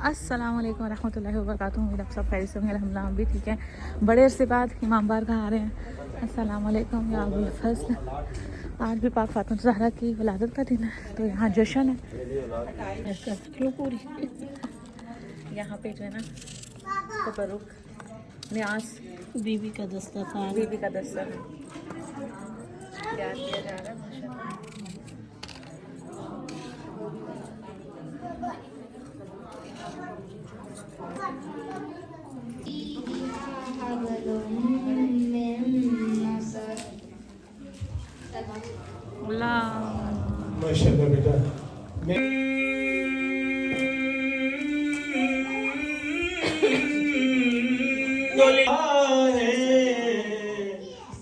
السلام علیکم ورحمۃ اللہ وبرکاتہ. امید آپ سب خیریت سے ہوں گے. الحمد للہ ہم بھی ٹھیک ہیں. بڑے عرصے بعد امام بارگاہ آ رہے ہیں. السلام علیکم یا ابو الفضل. آج بھی پاک فاطمہ زہرا کی ولادت کا دن ہے تو یہاں جشن ہے. کیوں پوری یہاں پہ جو ہے نا تبرک نیاز بیوی کا دسترخوان بیوی کا دستر ہے تیار کیا جا رہا ہے ماشاءاللہ. ماشاءاللہ بیٹا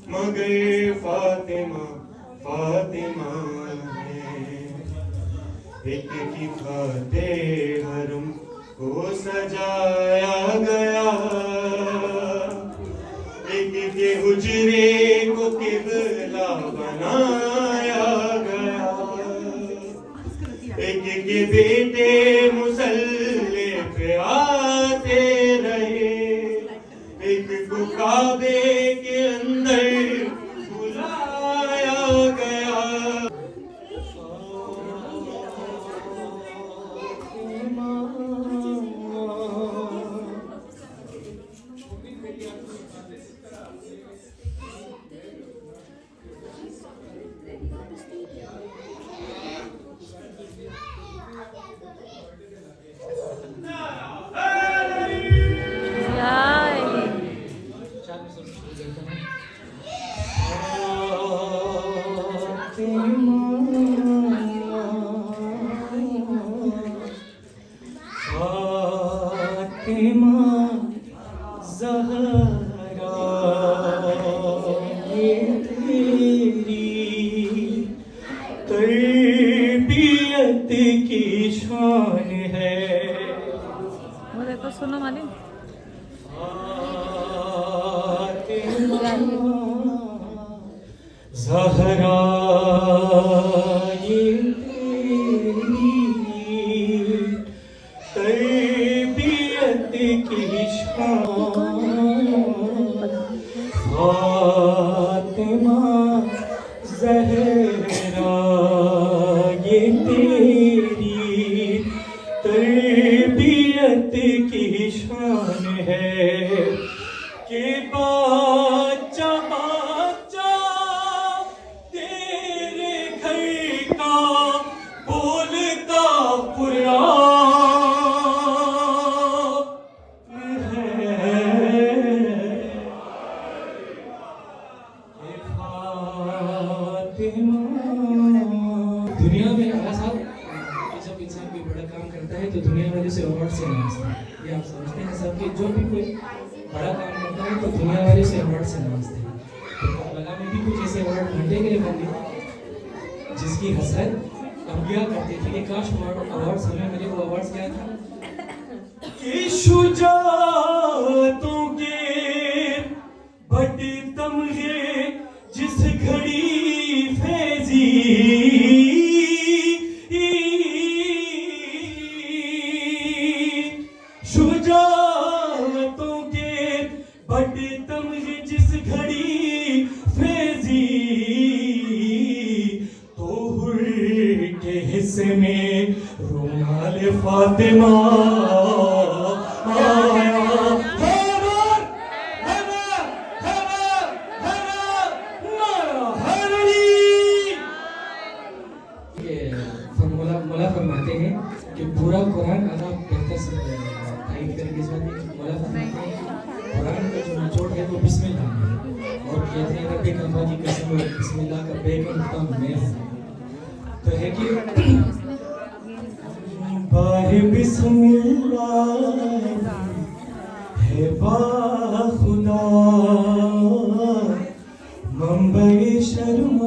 مگر فاطمہ فاطمہ ایک کی خاطر حرم کو سجایا گیا, ایک کے حجرے کو قبلہ بنایا گیا, ایک کے بیٹے مصلی پہ آتے رہے, ایک کو کعبے کے اندر بلایا گیا. تربیت کی شان ہے, وہ دیکھو سنو مالک زہرا یہ تربیت کی شان, فاطمہ زہرا یہ تیری تربیت کی شان ہے کہ بچہ بچہ تیرے گھر کا بولتا قرآن دنیا میں صاحب جب انسان کوئی بڑا کام کرتا ہے تو دنیا والے سے ایوارڈ سے نوازتے ہیں. یہ آپ سمجھتے ہیں سب کہ جو بھی کوئی بڑا کام کرتا ہے تو دنیا والے سے ایوارڈ سے نوازتے ہیں. تو کربلا میں بھی کچھ ایسے ایوارڈ بانٹے گئے بندے جس کی حسرت انبیاء کرتے تھے کہ کاش ایوارڈ ہمیں ملے. وہ ایوارڈ کیا تھا کہ شجاعتوں کے بڑے تمغے جس گھڑی فیضی شجاعتوں کے بڑے تمغے جس گھڑی فیضی تو حر کے حصے میں رومال فاطمہ مولا فرماتے ہیں کہ پورا قرآن اللہ بہتر سے تائید کر کے مولا فرماتے ہیں قرآن کا جو نچوڑ ہے وہ بسم اللہ ہے, اور کہتے ہیں رب کعبہ کی قسم بسم اللہ کا بیگ مختم میں ہے. تو ہے کہ باہ بسم اللہ ہے با خدا منبع شرم و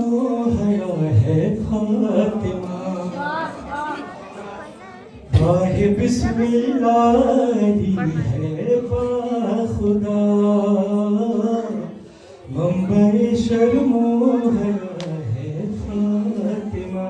حیا ہے فاطمہ. باہ بسم اللہ ہے با خدا منبع شرم و حیا ہے فاطمہ.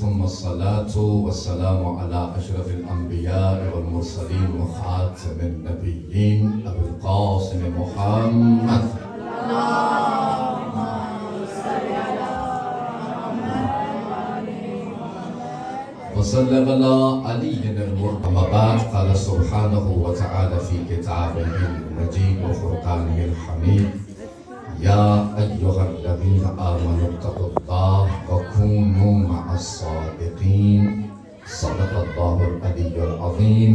ثم الصلاة والسلام على أشرف الأنبياء والمرسلين وخاتم النبيين أبي القاسم محمد. وصلى على علي المرتضى. قال سبحانه وتعالى في كتابه المجيد وفرقانه الحميد: يا أيها الذين آمنوا اتقوا الله وكونوا مع الصادقين. صدق الله العلي العظيم.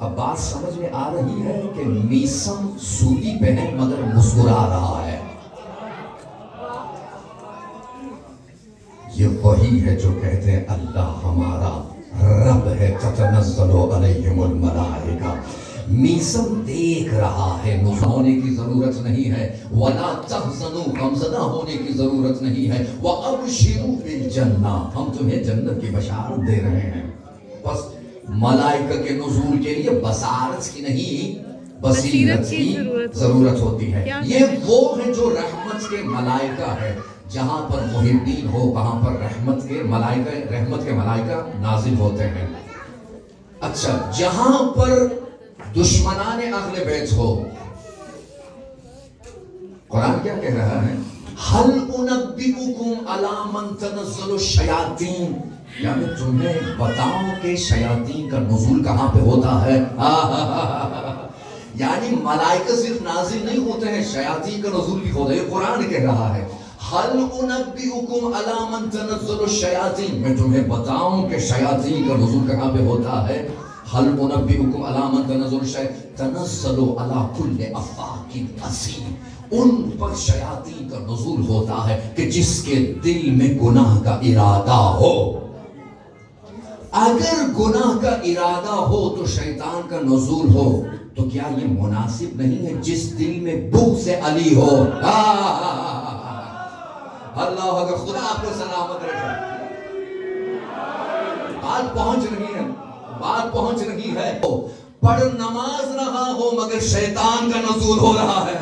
اب بات سمجھ میں آ رہی ہے کہ میسم سولی پہ ہے مگر مسکرا رہا ہے. یہ وہی ہے جو کہتے ہیں اللہ ہمارا رب ہے تتنزل علیہم الملائکہ. میسم دیکھ رہا ہے، نفع ہونے کی ضرورت نہیں ہے، ولا تحزنوا غمزدہ ہونے کی ضرورت نہیں ہے، وابشروا بالجنہ ہم تمہیں جنت کی بشارت دے رہے ہیں. بس ملائکہ کے نزول کے لیے بصارت کی نہیں بصیرت کی ضرورت ہوتی ہے. یہ وہ ہے جو رحمت کے ملائکہ ہے. جہاں پر محبین ہو وہاں پر رحمت کے ملائکہ نازل ہوتے ہیں. اچھا، جہاں پر دشمنان اہل بیت ہو، قرآن کیا کہہ رہا ہے؟ هل انبئکم علی من تنزل الشیاطین، یا میں تمہیں بتاؤں کہ شیاطین کا نزول کہاں پہ ہوتا ہے؟ یعنی ملائکہ صرف نازل نہیں ہوتے ہیں، شیاطین کا نزول بھی ہوتا ہے. یہ قرآن کہہ رہا ہے هل انبئکم علی من تنزل الشیاطین، میں تمہیں بتاؤں کہ شیاطین کا نزول کہاں پہ ہوتا ہے. هل انبئکم علی من تنزل الشیاطین تنزل علی کل افاک اثیم، ان پر شیاطین کا نزول ہوتا ہے کہ جس کے دل میں گناہ کا ارادہ ہو. اگر گناہ کا ارادہ ہو تو شیطان کا نزول ہو، تو کیا یہ مناسب نہیں ہے جس دل میں بغض علی ہو؟ اللہ اگر خدا آپ کو سلامت رکھے. بات پہنچ رہی ہے. پڑھ نماز رہا ہو مگر شیطان کا نزول ہو رہا ہے.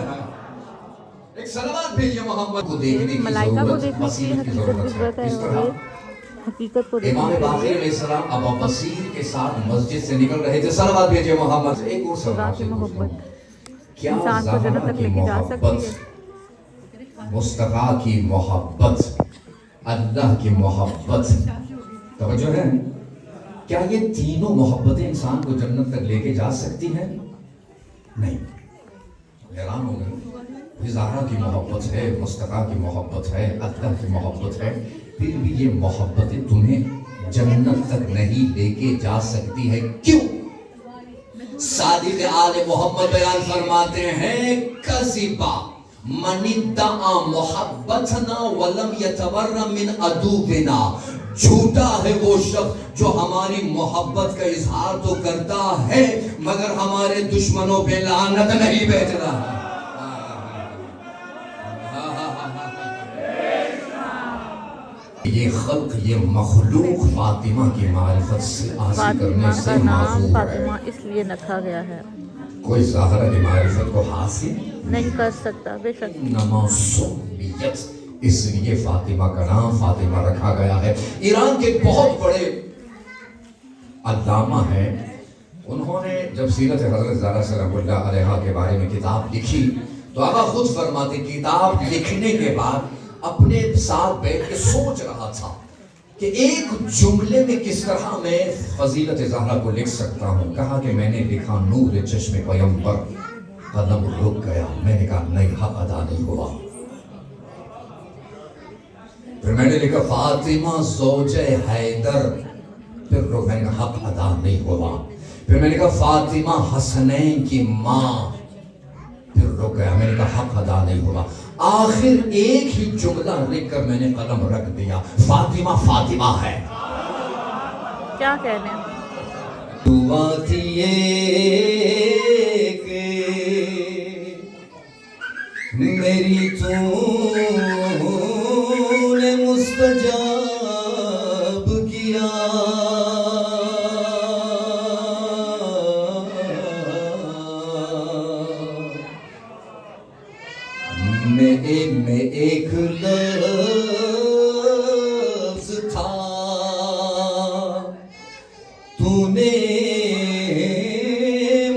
ایک صلوات بھیجیے محمد کو دیکھنے کی ضرورت، بصیرت کی ضرورت ہے. کس طرح حقیقت کو امام باقر علیہ السلام ابا بصیر کے ساتھ مسجد سے نکل رہے تھے. صلوات بھیجیے محمد. ایک اور سوال سے کیا انسان کو جنت تک لے کے جا سکتی ہے؟ مصطفیٰ کی محبت، اللہ کی محبت، توجہ ہے، کیا یہ تینوں محبتیں انسان کو جنت تک لے کے جا سکتی ہیں؟ نہیں. حیران ہو گئے. زہرا کی محبت ہے، مصطفیٰ کی محبت ہے، اللہ کی محبت ہے، پھر بھی یہ محبتیں تمہیں جنت تک نہیں لے کے جا سکتی ہے. کیوں؟ صادق آل محمد بیان فرماتے ہیں کذبا من ادعا محبتنا ولم یتبرأ من عدونا، جھوٹا ہے وہ شخص جو ہماری محبت کا اظہار تو کرتا ہے مگر ہمارے دشمنوں پہ لعنت نہیں بھیج رہا. یہ خلق، یہ مخلوق فاطمہ کی معرفت سے حاصل کرنے سے معذور ہے. فاطمہ اس لیے رکھا گیا ہے، کوئی زہرا کی معرفت کو حاصل نہیں کر سکتا. بے شک نما سمیت، اس لیے فاطمہ کا نام فاطمہ رکھا گیا ہے. ایران کے بہت بڑے علامہ ہیں، انہوں نے جب سیرت حضرت زہرا سلام اللہ علیہا کے بارے میں کتاب لکھی تو آقا خود فرماتے کتاب لکھنے کے بعد اپنے ساتھ بیٹھ کے سوچ رہا تھا کہ ایک جملے میں کس طرح میں فضیلت زہرا کو لکھ سکتا ہوں. کہا کہ میں نے لکھا نور چشم پیمبر، قدم رک گیا. میں نے کہا نہیں، حق ادا نہیں ہوا. پھر میں نے لکھا فاطمہ زوجہ حیدر، پھر رک، میں نے کہا حق ادا نہیں ہوا. پھر میں نے کہا فاطمہ حسنین کی ماں، پھر رک گیا. میں نے کہا حق ادا نہیں ہوا. آخر ایک ہی جملہ لکھ کر میں نے قلم رکھ دیا، فاطمہ فاطمہ ہے. کیا کہنے دعا تھی کہ میری تو نے مستجاب کیا. میں ایک لفظ تھا، تو نے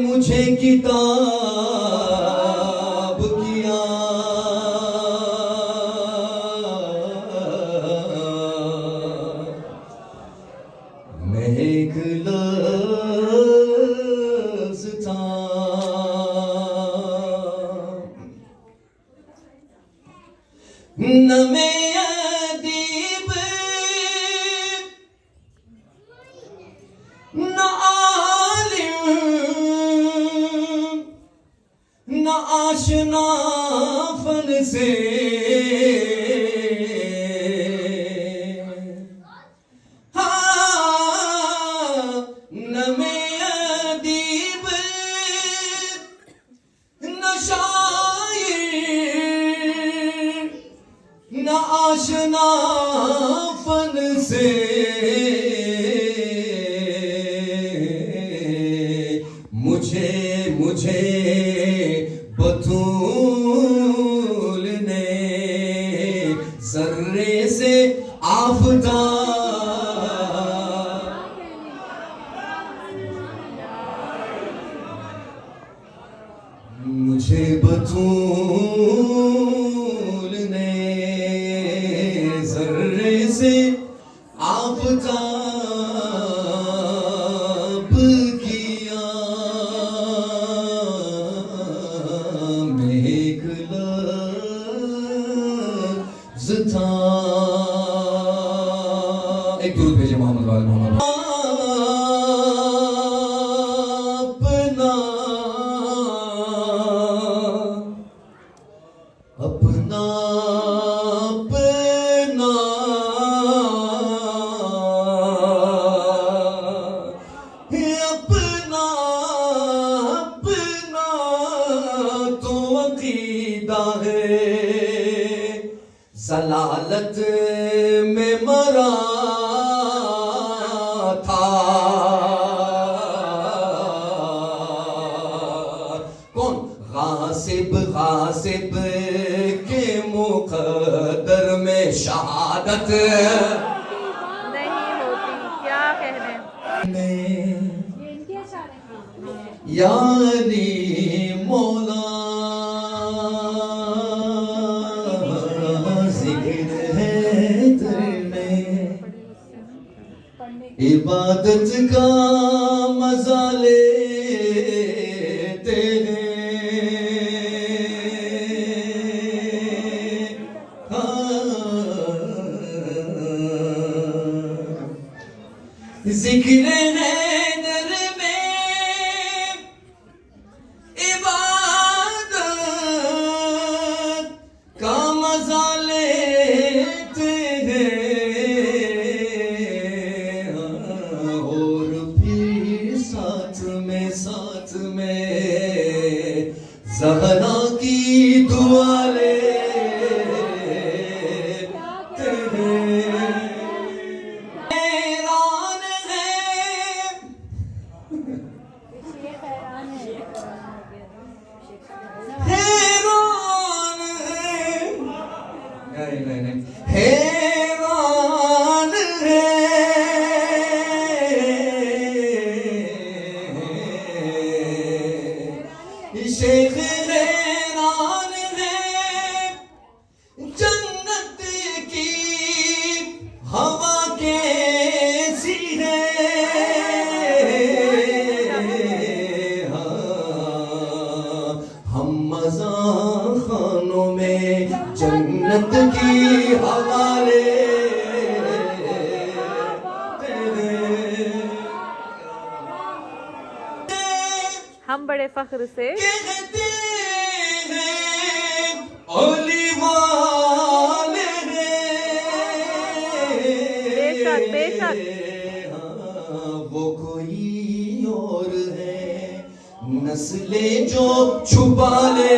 مجھے کتاب کیا. میں ایک لفظ تھا، نہ میں ادیب نہ عالم سے نہ میں ادیب نہ شاعر نہ آشنا فن سے مجھے بطول نے ذرے سے آفتاب مجھے بطول نے ذرے سے آفتاب کیا میں ایک لفظ تھا ایک درود بھیجے محمد والے محمد اپنا تو عقیدہ ہے ضلالت میں مرا تھا کون غاصب کے مقدر میں شہادت نہیں ہوتی. کیا کہنے یا علی مولا ذکر ہے تیرے عبادت کا مزہ لیتے ہیں ذکر ہے در میں عبادت کا مزہ لیتے ہیں اور پھر ساتھ میں زہرا کی دعا لیتے ہیں حیران ہے شیخ حیران ہے جنت کی ہوا کیسی ہے ہم مزاح خانوں میں جنت کی حوالے ہم بڑے فخر سے کہتے ہیں اولی والے بے شک وہ کوئی اور ہے نسلیں جو چھپا لے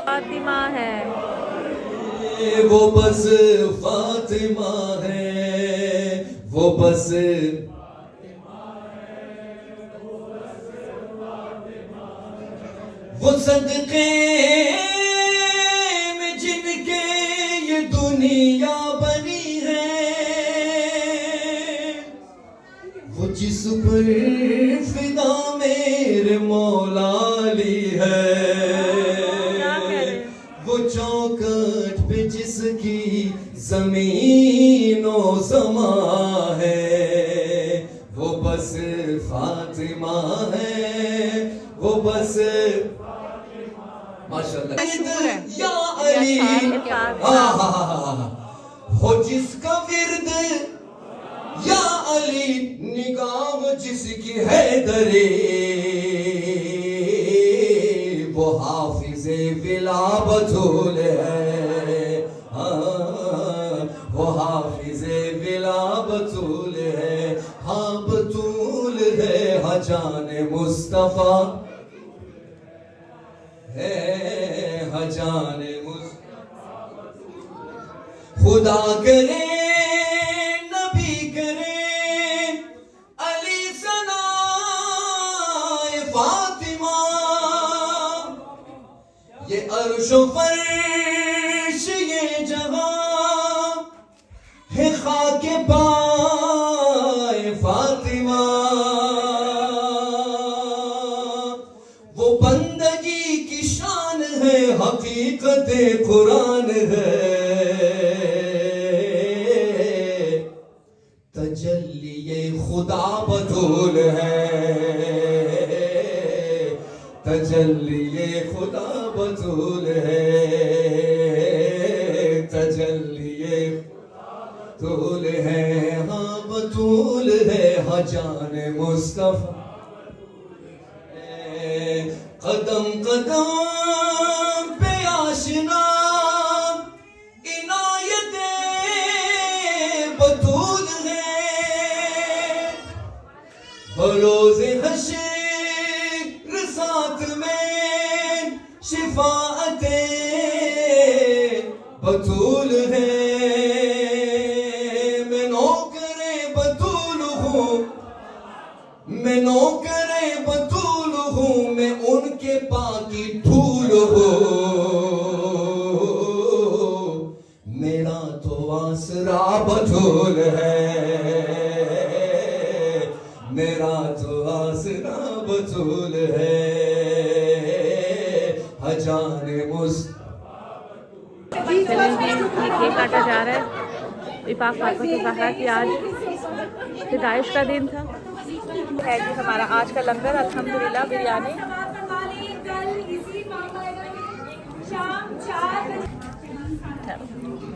فاطمہ ہے وہ بس فاطمہ ہے وہ بس وہ صدقے میں جن کے یہ دنیا بنی ہے وہ جس پر فدا میرے مولا علی ہے وہ چوکٹ پہ جس کی زمین و سما ہے وہ بس فاطمہ ہے وہ بس ماشاءاللہ یا علی ہو جس کا ورد یا علی نگاہ جس کی ہے درے وہ حافظ ولا بطول ہے وہ حافظ ولا بطول ہے ہاں بطول ہے ہاں جان مصطفیٰ ہے ہاں جان مصطفیٰ خدا کرے نبی کرے علی ثنائے فاطمہ یہ عرش و فرش یہ جگہ ہے خاک پائے فاطمہ وہ بندگی کی شان ہے حقیقت قرآن ہے تجلی خدا بطول ہے تجلی خدا بطول ہے تجلی بطول ہے ہاں بطول ہے ہاں جان مصطفیٰ قدم قدم پہ آشنا عنایت بطول ہے بروز حشر ساتھ میں شفاعت بطول ہے میں نوکر بطول ہوں میں نوکر بطول ہوں میں ان کے پاکی دھول ہوں میرا تو آسرا بطول ہے میرا تو آسرا بطول ہے حجان مصطفیٰ کیک کاٹا جا رہا ہے پاک فاطمہ الزہرا کی آج پیدائش کا دن تھا ہے جی ہمارا آج کا لنگر الحمدللہ بریانی کل اسی شام 4 بجے